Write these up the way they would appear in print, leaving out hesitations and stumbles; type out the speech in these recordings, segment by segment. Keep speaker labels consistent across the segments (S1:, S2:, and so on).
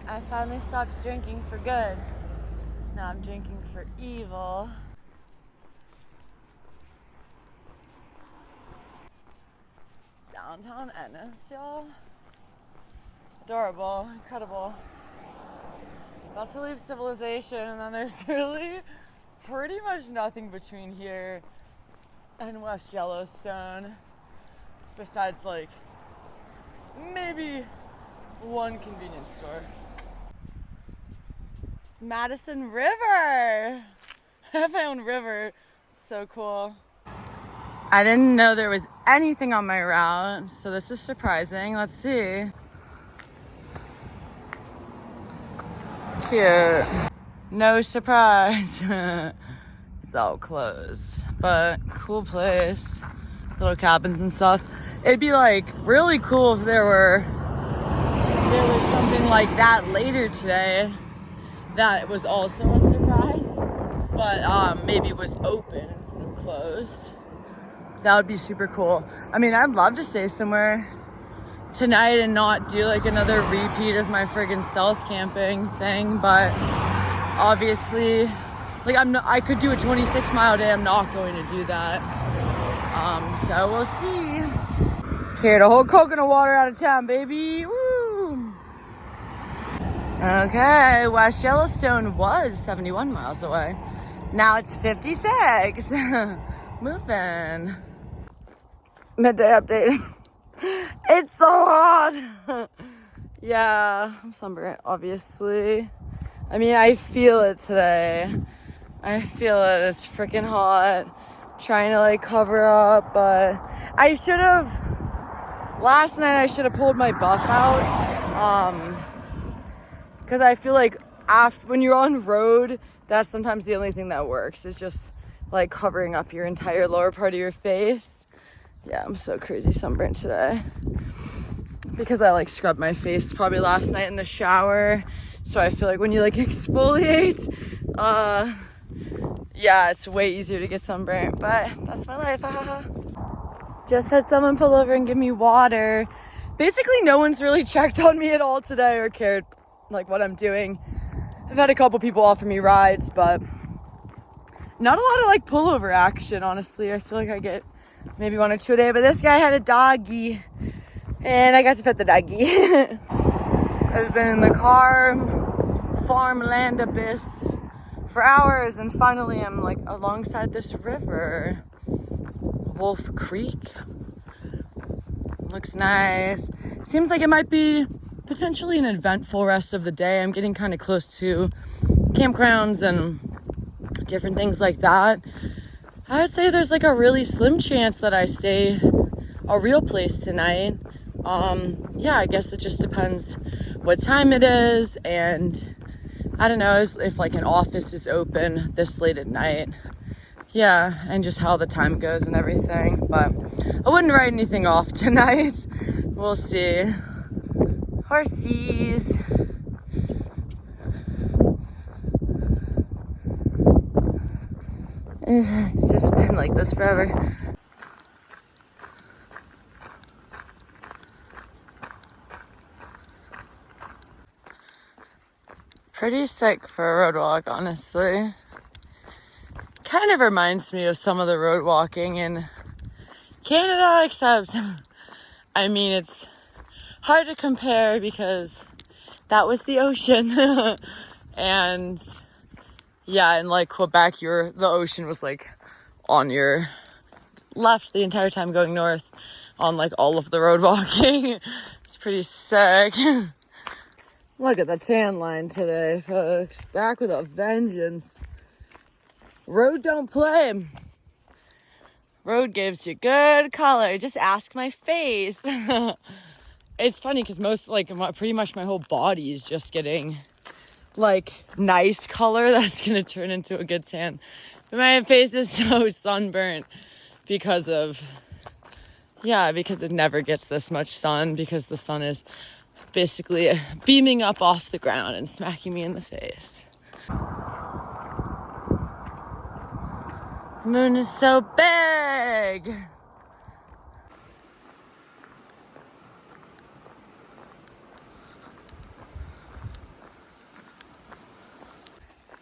S1: I finally stopped drinking for good. Now I'm drinking for evil. Downtown Ennis, y'all. Adorable, incredible. About to leave civilization, and then there's really pretty much nothing between here and West Yellowstone. Besides, like, maybe one convenience store. It's Madison River. I have my own river. It's so cool. I didn't know there was anything on my route, so this is surprising. Let's see. Cute. No surprise. It's all closed, but cool place. Little cabins and stuff. It'd be like really cool if there was something like that later today that was also a surprise, but maybe it was open instead of closed. That would be super cool. I mean, I'd love to stay somewhere tonight and not do like another repeat of my friggin' stealth camping thing, but obviously, like I could do a 26-mile day. I'm not going to do that. So we'll see. Carried a whole coconut water out of town, baby. Woo! Okay, West Yellowstone was 71 miles away. Now it's 56. Moving. Midday update. It's so hot. Yeah, I'm sunburnt, obviously. I mean, I feel it today. I feel it. It's freaking hot. Trying to like cover up, but I should have. Last night I should have pulled my buff out. Because I feel like when you're on road, that's sometimes the only thing that works. Is just like covering up your entire lower part of your face. Yeah, I'm so crazy sunburnt today. Because I like scrubbed my face probably last night in the shower. So I feel like when you like exfoliate, yeah, it's way easier to get sunburnt, but that's my life. Just had someone pull over and give me water. Basically, no one's really checked on me at all today or cared like what I'm doing. I've had a couple people offer me rides, but not a lot of like pullover action, honestly. I feel like I get maybe one or two a day, but this guy had a doggy and I got to pet the doggy. I've been in the car, farmland abyss for hours, and finally I'm like alongside this river. Wolf Creek. Looks nice. Seems like it might be potentially an eventful rest of the day. I'm getting kind of close to campgrounds and different things like that. I would say there's like a really slim chance that I stay a real place tonight. Yeah, I guess it just depends what time it is, and I don't know if like an office is open this late at night. Yeah, and just how the time goes and everything. But I wouldn't write anything off tonight. We'll see. Horsies. It's just been like this forever. Pretty sick for a road walk, honestly. Kind of reminds me of some of the road walking in Canada, except, I mean, it's hard to compare because that was the ocean. And yeah, in like Quebec, the ocean was like on your left the entire time going north on like all of the road walking. It's pretty sick. Look at the tan line today, folks. Back with a vengeance. Road don't play. Road gives you good color. Just ask my face. It's funny because pretty much my whole body is just getting like nice color that's gonna turn into a good tan. But my face is so sunburnt because it never gets this much sun, because the sun is basically beaming up off the ground and smacking me in the face. The moon is so big.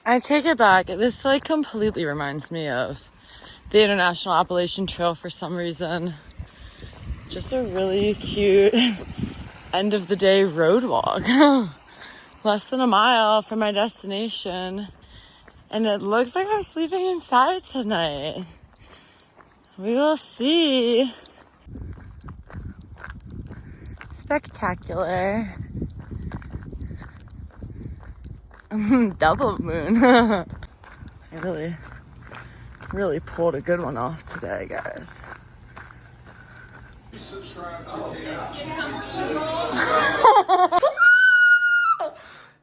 S1: I take it back. This like completely reminds me of the International Appalachian Trail for some reason. Just a really cute end of the day road walk. Less than a mile from my destination. And it looks like I'm sleeping inside tonight. We will see. Spectacular. Double moon. I really pulled a good one off today, guys.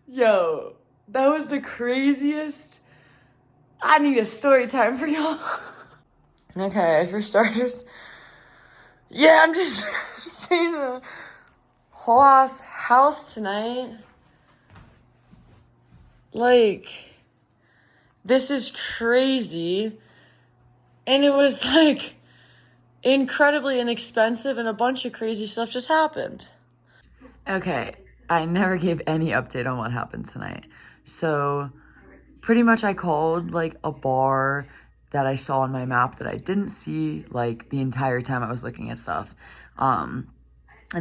S1: Yo, that was the craziest. I need a story time for y'all. Okay, for starters, yeah, I'm just seeing a whole ass house tonight. Like, this is crazy. And it was like incredibly inexpensive and a bunch of crazy stuff just happened. Okay, I never gave any update on what happened tonight. So pretty much I called like a bar that I saw on my map that I didn't see like the entire time I was looking at stuff. And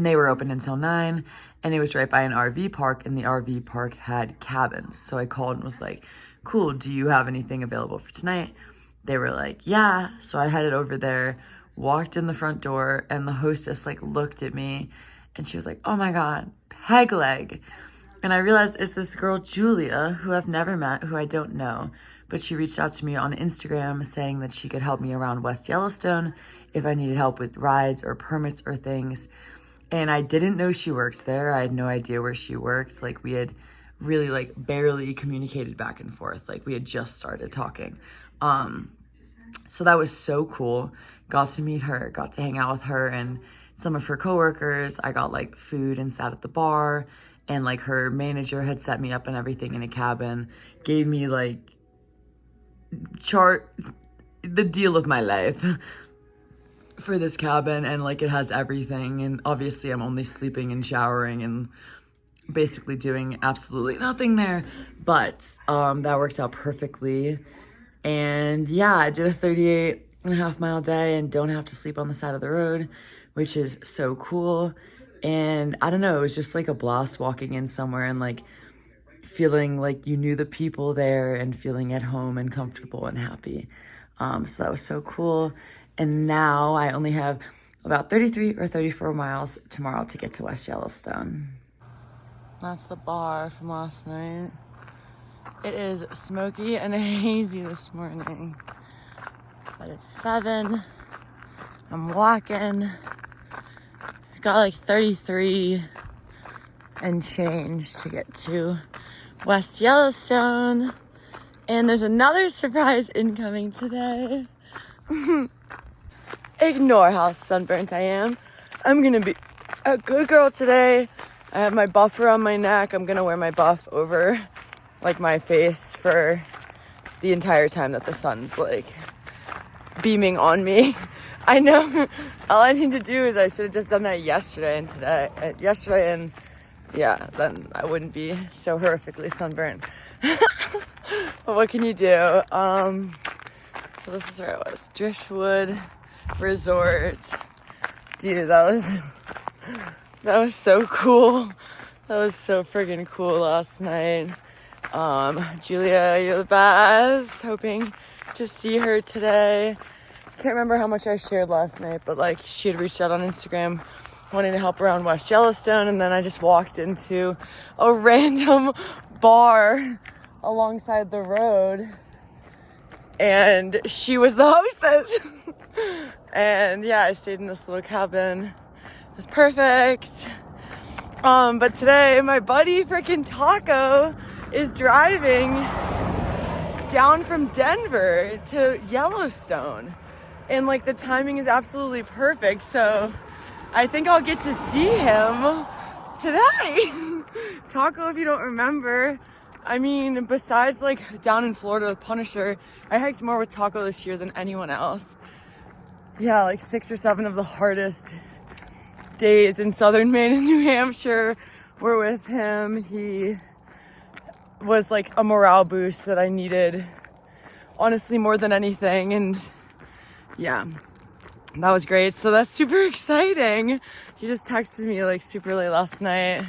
S1: they were open until 9, and it was right by an RV park, and the RV park had cabins. So I called and was like, cool, do you have anything available for tonight? They were like, yeah. So I headed over there, walked in the front door, and the hostess like looked at me and she was like, oh my God, peg leg. And I realized it's this girl, Julia, who I've never met, who I don't know, but she reached out to me on Instagram saying that she could help me around West Yellowstone if I needed help with rides or permits or things. And I didn't know she worked there. I had no idea where she worked. Like, we had really like barely communicated back and forth. Like, we had just started talking. So that was so cool. Got to meet her, got to hang out with her and some of her coworkers. I got like food and sat at the bar, and like her manager had set me up and everything in a cabin, gave me like the deal of my life for this cabin, and like it has everything, and obviously I'm only sleeping and showering and basically doing absolutely nothing there, but that worked out perfectly. And yeah, I did a 38.5 mile day and don't have to sleep on the side of the road, which is so cool. And I don't know, it was just like a blast walking in somewhere and like feeling like you knew the people there and feeling at home and comfortable and happy. So that was so cool. And now I only have about 33 or 34 miles tomorrow to get to West Yellowstone. That's the bar from last night. It is smoky and hazy this morning, but it's 7. I'm walking. I got like 33 and change to get to West Yellowstone. And there's another surprise incoming today. Ignore how sunburnt I am. I'm gonna be a good girl today. I have my buff around my neck. I'm gonna wear my buff over like my face for the entire time that the sun's like beaming on me. I know all I need to do is I should have just done that yesterday and yeah, then I wouldn't be so horrifically sunburned. But what can you do? So this is where I was. Driftwood Resort. Dude, that was so cool. That was so friggin' cool last night. Julia, you're the best. Hoping to see her today. Can't remember how much I shared last night, but like she had reached out on Instagram wanting to help around West Yellowstone, and then I just walked into a random bar alongside the road, and she was the hostess. And yeah, I stayed in this little cabin. It was perfect. But today my buddy freaking Taco is driving down from Denver to Yellowstone, and like the timing is absolutely perfect, so I think I'll get to see him today. Taco, if you don't remember, I mean, besides like down in Florida with Punisher, I hiked more with Taco this year than anyone else. Yeah, like 6 or 7 of the hardest days in southern Maine and New Hampshire were with him. He was like a morale boost that I needed, honestly, more than anything. And yeah, that was great. So that's super exciting. He just texted me like super late last night.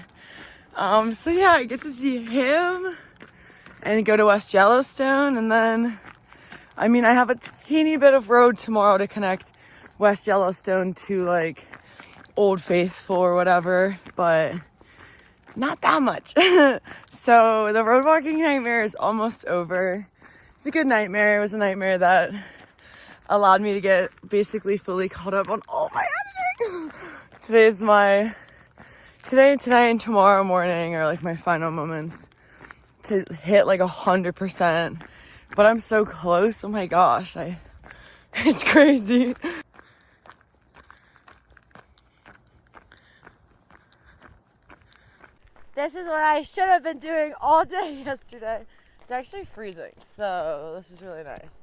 S1: So yeah, I get to see him and go to West Yellowstone. And then, I mean, I have a teeny bit of road tomorrow to connect West Yellowstone to like Old Faithful or whatever, but not that much. So the road walking nightmare is almost over. It's a good nightmare. It was a nightmare that allowed me to get basically fully caught up on all my editing. Today, tonight, and tomorrow morning are like my final moments to hit like 100%. But I'm so close. Oh my gosh, it's crazy. This is what I should have been doing all day yesterday. It's actually freezing, so this is really nice.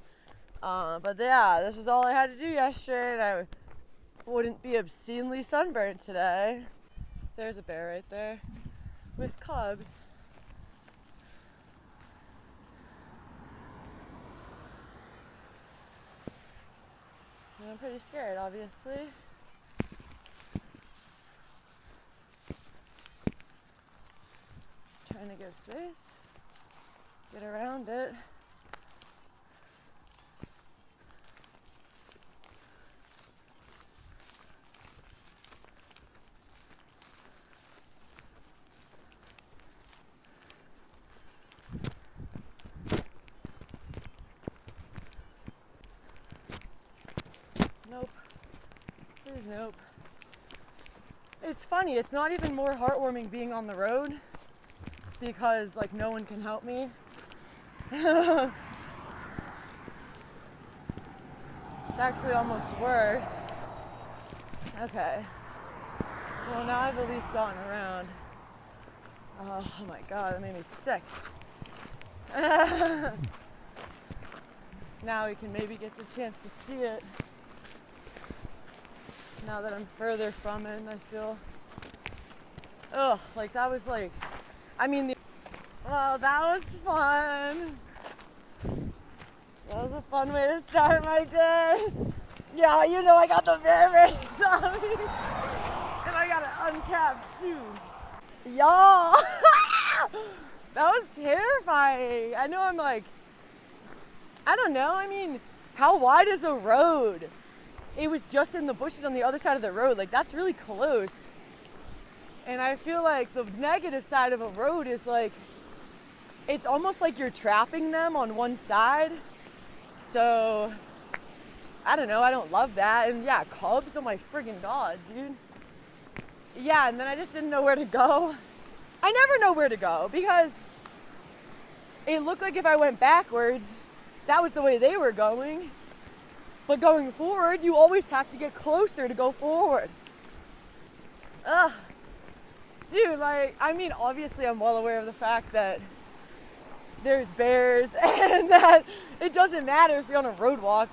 S1: But yeah, this is all I had to do yesterday, and I wouldn't be obscenely sunburned today. There's a bear right there with cubs. And I'm pretty scared, obviously. Trying to get space, get around it. Nope. Please nope. It's funny, it's not even more heartwarming being on the road because like no one can help me. It's actually almost worse. Okay. Well, now I've at least gotten around. Oh my god, that made me sick. Now we can maybe get the chance to see it. Now that I'm further from it, and I feel, like that was like, I mean, well, that was fun. That was a fun way to start my day. Yeah, you know I got the very on me. And I got it uncapped too. Y'all, that was terrifying. I know I'm like, I don't know, I mean, how wide is a road? It was just in the bushes on the other side of the road. Like, that's really close. And I feel like the negative side of a road is like, it's almost like you're trapping them on one side. So, I don't know, I don't love that. And yeah, cubs, oh my friggin' god, dude. Yeah, and then I just didn't know where to go. I never know where to go because it looked like if I went backwards, that was the way they were going. But going forward, you always have to get closer to go forward. Ugh. Dude, like, I mean, obviously I'm well aware of the fact that there's bears and that it doesn't matter if you're on a road walk.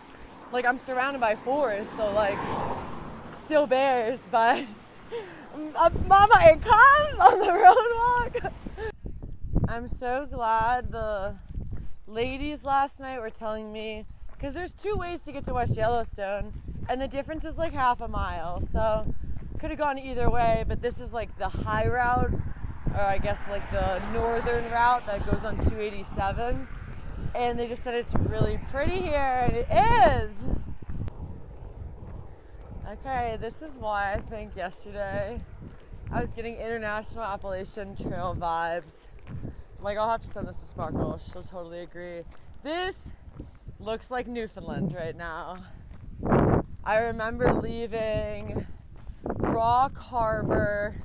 S1: Like, I'm surrounded by forest, so, like, still bears, but mama and cubs on the road walk. I'm so glad the ladies last night were telling me, because there's two ways to get to West Yellowstone, and the difference is like half a mile, so could have gone either way, but this is like the high route, or I guess like the northern route that goes on 287, and they just said it's really pretty here, and it is! Okay, this is why I think yesterday I was getting International Appalachian Trail vibes. Like, I'll have to send this to Sparkle, she'll totally agree. This looks like Newfoundland right now. I remember leaving Rock Harbor.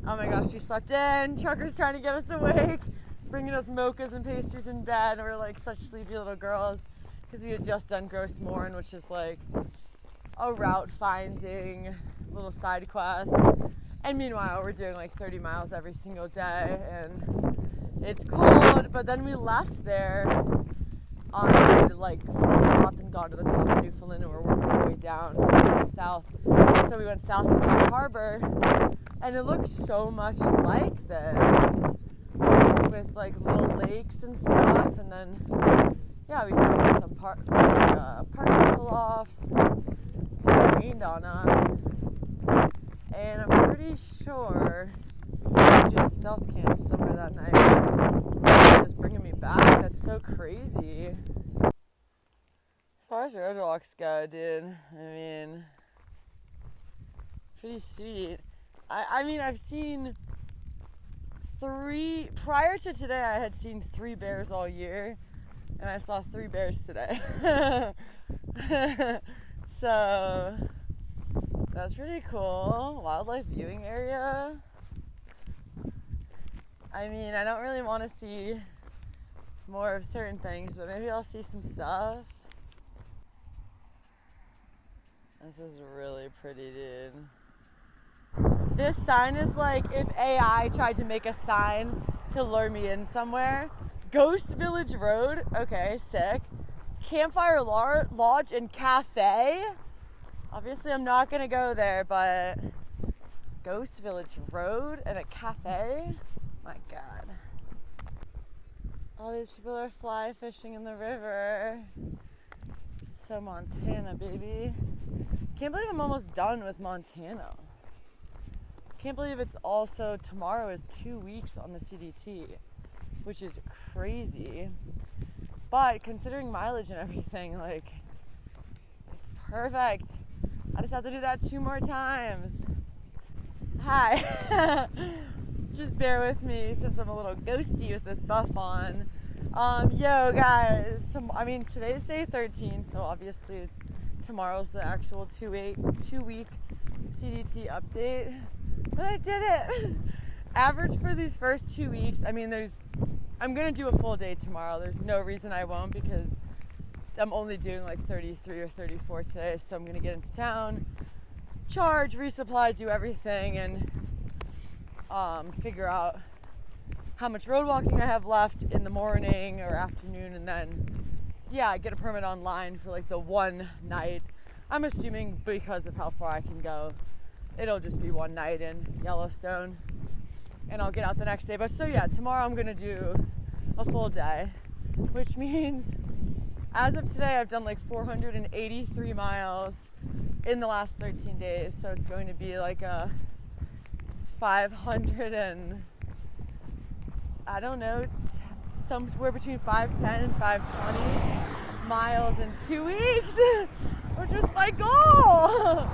S1: Oh my gosh, we slept in. Trucker's trying to get us awake, bringing us mochas and pastries in bed. We're like such sleepy little girls because we had just done Gross Morn, which is like a route finding little side quest. And meanwhile, we're doing like 30 miles every single day, and it's cold. But then we left there on the way to like top and gone to the top of Newfoundland, and we're working our way down south. So we went south of Rock Harbor, and it looks so much like this, with like little lakes and stuff, and then yeah, we saw some parking pull-offs. It rained on us, and I'm pretty sure we just stealth camped somewhere that night. Just bringing me back. That's so crazy. As far as road walks go, dude, I mean, pretty sweet. I mean, I've seen 3, prior to today, I had seen 3 bears all year, and I saw 3 bears today. So, that's pretty cool. Wildlife viewing area. I mean, I don't really want to see more of certain things, but maybe I'll see some stuff. This is really pretty, dude. This sign is like if AI tried to make a sign to lure me in somewhere. Ghost Village Road, okay, sick. Campfire Lodge and Cafe. Obviously I'm not gonna go there, but Ghost Village Road and a cafe? My God. All these people are fly fishing in the river. So Montana, baby. Can't believe I'm almost done with Montana. Can't believe it's also, tomorrow is 2 weeks on the CDT, which is crazy. But considering mileage and everything, like, it's perfect. I just have to do that 2 more times. Hi. Just bear with me since I'm a little ghosty with this buff on. Yo guys, I mean, today's day 13, so obviously tomorrow's the actual 2-week CDT update. But I did it. Average for these first 2 weeks, I mean, I'm gonna do a full day tomorrow. There's no reason I won't, because I'm only doing like 33 or 34 today, so I'm gonna get into town, charge, resupply, do everything, and figure out how much road walking I have left in the morning or afternoon, and then yeah, get a permit online for like the one night. I'm assuming because of how far I can go, it'll just be one night in Yellowstone, and I'll get out the next day. But so yeah, tomorrow I'm gonna do a full day, which means as of today I've done like 483 miles in the last 13 days. So it's going to be like a 500 and I don't know, somewhere between 510 and 520 miles in 2 weeks, which was my goal.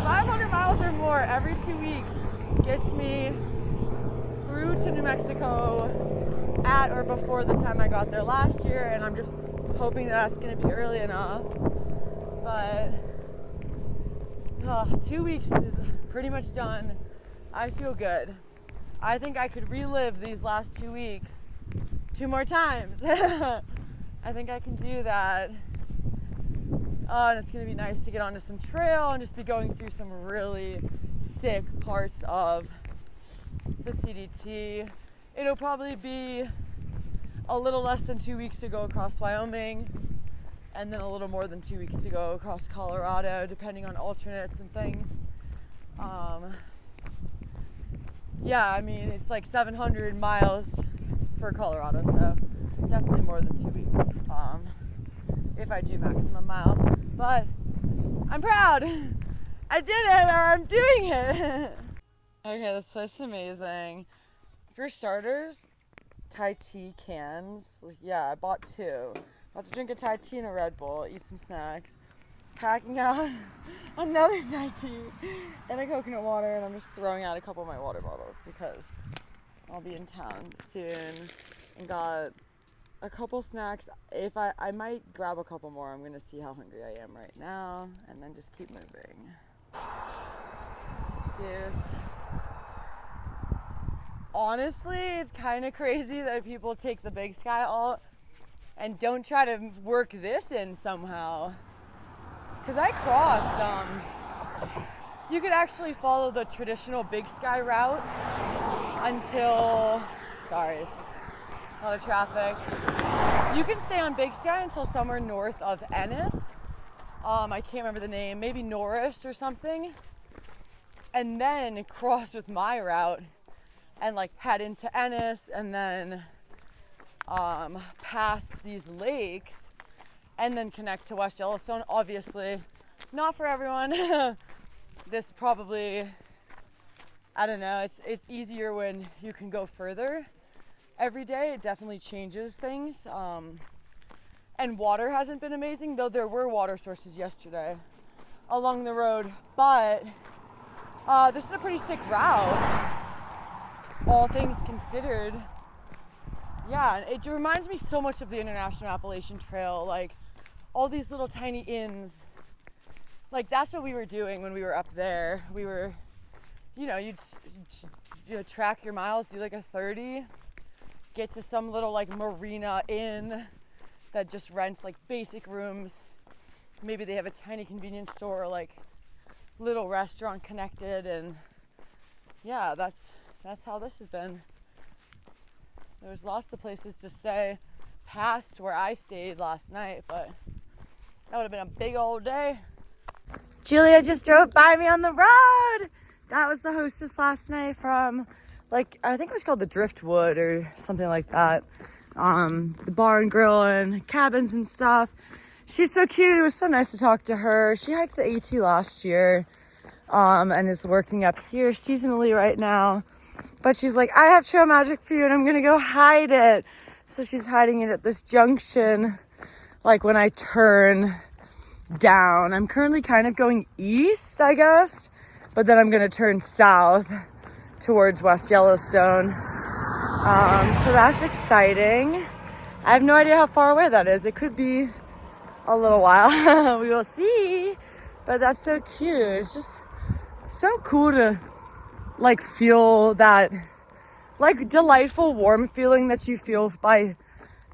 S1: 500 miles or more every 2 weeks gets me through to New Mexico at or before the time I got there last year, and I'm just hoping that that's going to be early enough. But 2 weeks is pretty much done. I feel good. I think I could relive these last 2 weeks 2 more times. I think I can do that. And it's going to be nice to get onto some trail and just be going through some really sick parts of the CDT. It'll probably be a little less than 2 weeks to go across Wyoming, and then a little more than 2 weeks to go across Colorado, depending on alternates and things. Yeah, I mean, it's like 700 miles for Colorado, so definitely more than 2 weeks if I do maximum miles. But I'm proud. I did it, or I'm doing it. Okay, this place is amazing. For starters, Thai tea cans. Yeah, I bought 2. About to drink a Thai tea and a Red Bull, eat some snacks. Packing out another Thai tea and a coconut water, and I'm just throwing out a couple of my water bottles because I'll be in town soon, and got a couple snacks. If I might grab a couple more. I'm gonna see how hungry I am right now, and then just keep moving. Dude, honestly, it's kind of crazy that people take the Big Sky alt and don't try to work this in somehow. Because I crossed, you could actually follow the traditional Big Sky route until, sorry, this is a lot of traffic. You can stay on Big Sky until somewhere north of Ennis. I can't remember the name, maybe Norris or something. And then cross with my route and like head into Ennis and then pass these lakes and then connect to West Yellowstone. Obviously, not for everyone. This probably, I don't know, it's easier when you can go further every day. It definitely changes things. And water hasn't been amazing, though there were water sources yesterday along the road. But this is a pretty sick route, all things considered. Yeah, it reminds me so much of the International Appalachian Trail, like all these little tiny inns. Like that's what we were doing when we were up there. We were, you'd track your miles, do like a 30, get to some little like marina inn that just rents like basic rooms. Maybe they have a tiny convenience store or like little restaurant connected, and yeah, that's how this has been. There's lots of places to stay past where I stayed last night, but that would have been a big old day. Julia just drove by me on the road. That was the hostess last night from, like, I think it was called the Driftwood or something like that. The bar and grill and cabins and stuff. She's so cute. It was so nice to talk to her. She hiked the AT last year and is working up here seasonally right now. But she's like, I have trail magic for you and I'm going to go hide it. So she's hiding it at this junction, like when I turn down. I'm currently kind of going east, I guess, but then I'm going to turn south towards West Yellowstone. So that's exciting. I have no idea how far away that is. It could be a little while. We will see. But that's so cute. It's just so cool to like feel that like delightful warm feeling that you feel by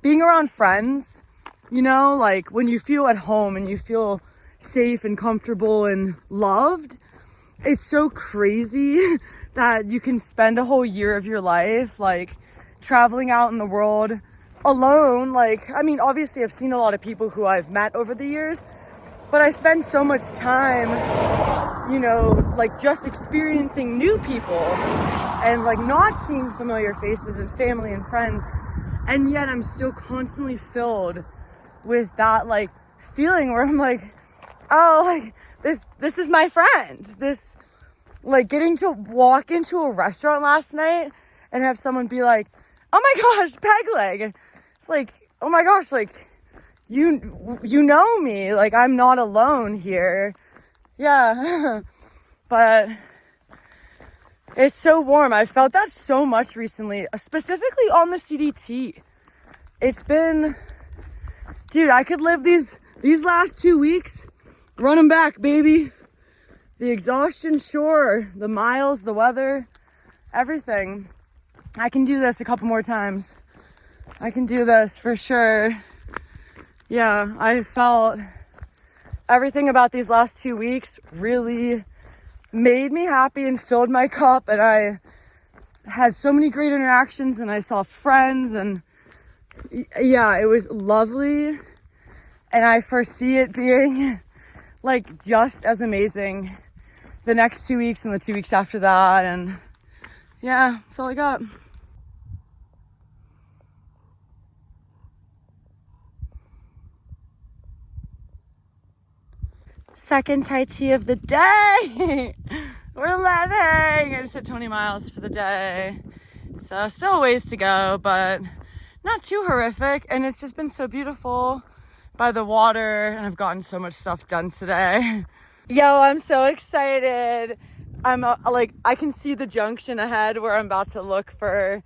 S1: being around friends, like when you feel at home and you feel safe and comfortable and loved. It's so crazy that you can spend a whole year of your life like traveling out in the world alone. Like, I mean, obviously I've seen a lot of people who I've met over the years, but I spend so much time, like just experiencing new people and like not seeing familiar faces and family and friends. And yet I'm still constantly filled with that like feeling where I'm like, oh, like this is my friend. This, like, getting to walk into a restaurant last night and have someone be like, oh my gosh, peg leg. It's like, oh my gosh, like you know me, like I'm not alone here. Yeah. But it's so warm. I felt that so much recently, specifically on the CDT. It's been, dude, I could live these last 2 weeks, run them back, baby. The exhaustion, sure. The miles, the weather, everything. I can do this a couple more times. I can do this for sure. Yeah, I felt everything about these last 2 weeks really made me happy and filled my cup, and I had so many great interactions and I saw friends, and yeah, it was lovely. And I foresee it being like just as amazing the next 2 weeks and the 2 weeks after that. And yeah, that's all I got. Second Thai tea of the day. We're living. I just hit 20 miles for the day. So still a ways to go, but not too horrific. And it's just been so beautiful by the water. And I've gotten so much stuff done today. Yo, I'm so excited. I'm like, I can see the junction ahead where I'm about to look for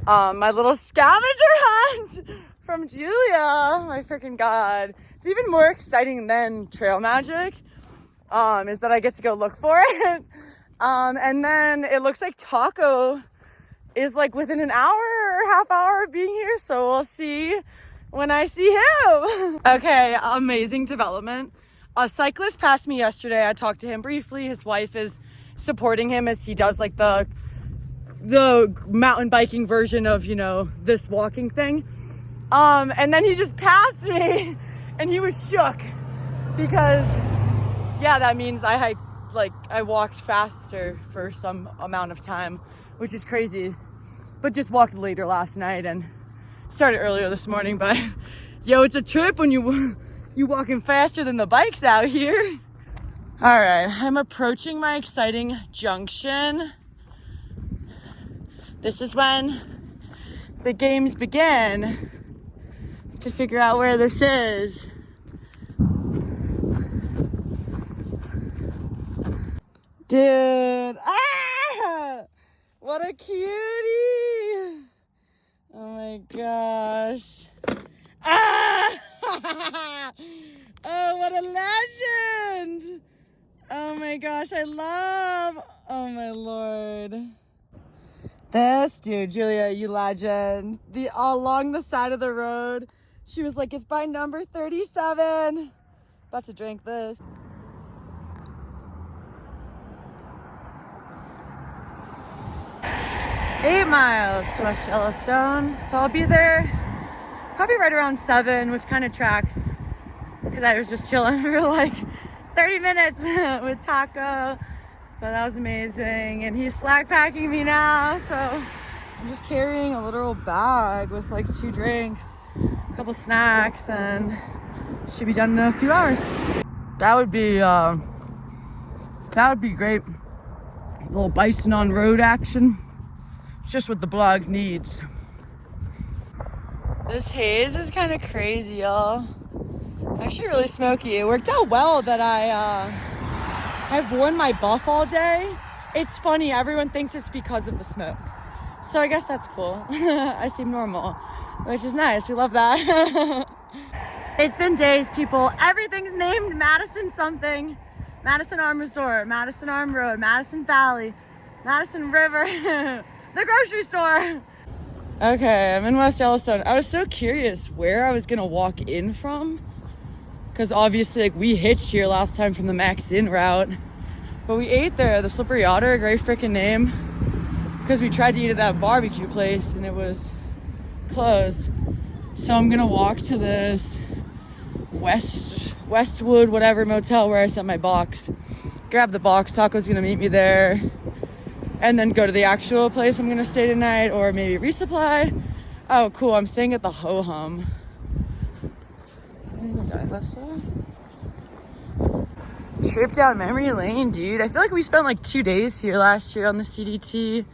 S1: my little scavenger hunt from Julia. My freaking God. It's even more exciting than trail magic, is that I get to go look for it. And then it looks like Taco is like within an hour or half hour of being here. So we'll see when I see him. Okay, amazing development. A cyclist passed me yesterday. I talked to him briefly. His wife is supporting him as he does like the mountain biking version of, this walking thing. And then he just passed me and he was shook because, yeah, that means I walked faster for some amount of time which is crazy. But just walked later last night and started earlier this morning. But yo, it's a trip when you walking faster than the bikes out here. All right, I'm approaching my exciting junction. This is when the games begin to figure out where this is. Dude, what a cutie. Oh my gosh. Oh, what a legend. Oh my gosh, oh my Lord. This dude, Julia, you legend. Along the side of the road, she was like, it's by number 37. About to drink this. Eight miles to West Yellowstone, so I'll be there probably right around 7, which kind of tracks because I was just chilling for like 30 minutes with Taco, but that was amazing. And he's slack packing me now, so I'm just carrying a literal bag with like 2 drinks, a couple snacks, and should be done in a few hours. That would be great. A little bison on road action. It's just what the blog needs. This haze is kind of crazy, y'all. It's actually really smoky. It worked out well that I've worn my buff all day. It's funny, everyone thinks it's because of the smoke. So I guess that's cool. I seem normal, which is nice. We love that. It's been days, people. Everything's named Madison something. Madison Arm Resort, Madison Arm Road, Madison Valley, Madison River. The grocery store. Okay, I'm in West Yellowstone. I was so curious where I was gonna walk in from, because obviously like we hitched here last time from the Max Inn route, but we ate there, the Slippery Otter, great freaking name, because we tried to eat at that barbecue place and it was closed. So I'm gonna walk to this Westwood whatever motel where I sent my box, grab the box. Taco's gonna meet me there, and then go to the actual place I'm gonna stay tonight, or maybe resupply. Oh, cool, I'm staying at the Ho Hum. Trip down memory lane, dude. I feel like we spent like 2 days here last year on the CDT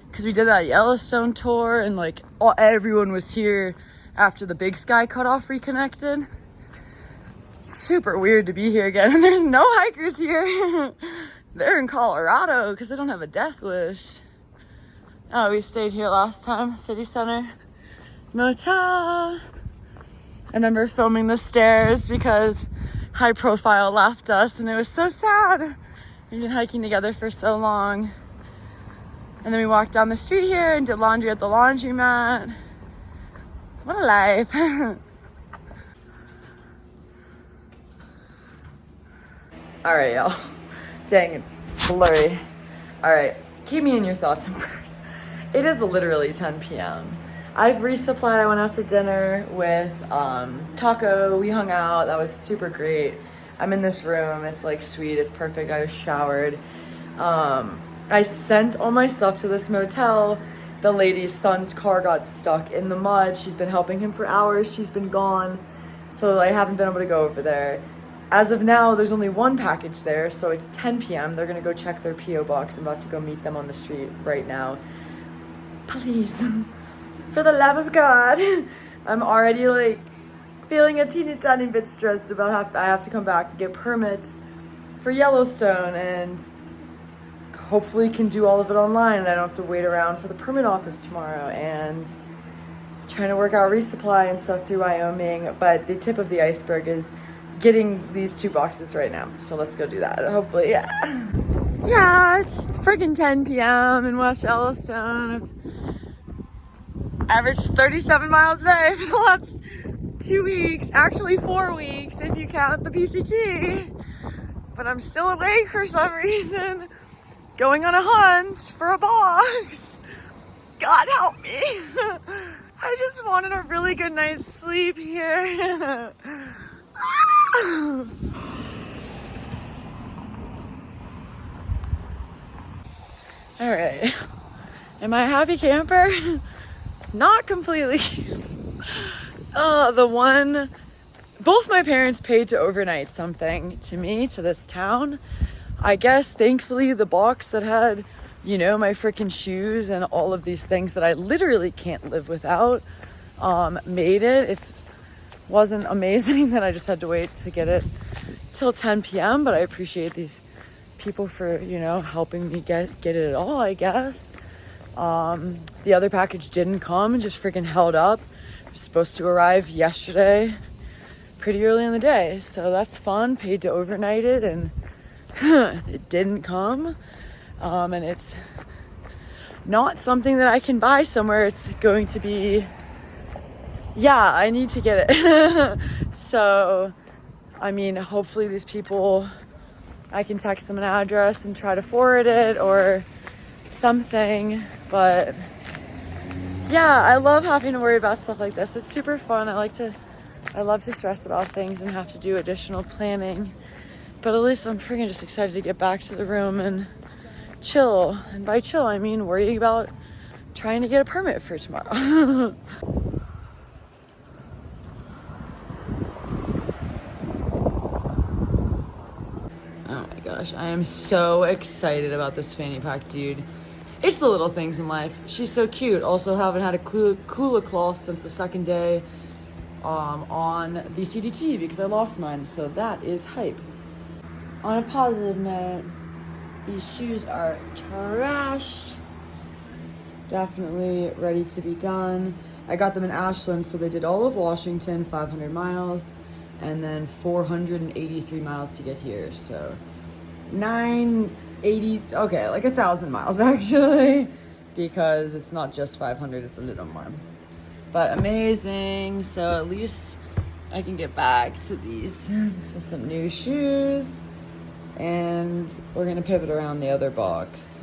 S1: because we did that Yellowstone tour, and like everyone was here after the Big Sky cutoff reconnected. Super weird to be here again, and there's no hikers here. They're in Colorado because they don't have a death wish. Oh, we stayed here last time, City Center Motel. I remember filming the stairs because High Profile left us, and it was so sad. We've been hiking together for so long. And then we walked down the street here and did laundry at the laundromat. What a life. All right, y'all. Dang, it's blurry. All right, keep me in your thoughts and prayers. It is literally 10 p.m. I've resupplied. I went out to dinner with Taco. We hung out. That was super great. I'm in this room. It's like sweet. It's perfect. I just showered. I sent all my stuff to this motel. The lady's son's car got stuck in the mud. She's been helping him for hours. She's been gone. So I haven't been able to go over there. As of now, there's only one package there, so it's 10 p.m. They're gonna go check their P.O. box. I'm about to go meet them on the street right now. Please, for the love of God. I'm already like feeling a teeny tiny bit stressed about I have to come back and get permits for Yellowstone, and hopefully can do all of it online and I don't have to wait around for the permit office tomorrow, and trying to work out resupply and stuff through Wyoming. But the tip of the iceberg is getting these 2 boxes right now. So let's go do that. Hopefully, yeah. Yeah, it's friggin' 10 p.m. in West Yellowstone. I've averaged 37 miles a day for the last 2 weeks. Actually 4 weeks if you count the PCT. But I'm still awake for some reason. Going on a hunt for a box. God help me. I just wanted a really good night's sleep here. All right, Am I a happy camper? Not completely. Both my parents paid to overnight something to me, to this town. I guess thankfully the box that had, my freaking shoes and all of these things that I literally can't live without, made it. It wasn't amazing that I just had to wait to get it till 10 p.m., but I appreciate these people for, helping me get it at all, I guess. The other package didn't come and just freaking held up. It was supposed to arrive yesterday, pretty early in the day. So that's fun. Paid to overnight it and it didn't come. And it's not something that I can buy somewhere. It's going to be, I need to get it. So, hopefully these people, I can text them an address and try to forward it or something. But I love having to worry about stuff like this. It's super fun. I love to stress about things and have to do additional planning. But at least I'm freaking just excited to get back to the room and chill. And by chill, I mean worrying about trying to get a permit for tomorrow. Oh my gosh, I am so excited about this fanny pack, dude. It's the little things in life. She's so cute. Also haven't had a cooler cloth since the second day on the CDT because I lost mine, so that is hype. On a positive note, these shoes are trashed. Definitely ready to be done. I got them in Ashland, so they did all of Washington, 500 miles, and then 483 miles to get here, so 980, okay, like 1,000 miles actually, because it's not just 500, it's a little more. But amazing. So at least I can get back to these some new shoes, and we're gonna pivot around the other box.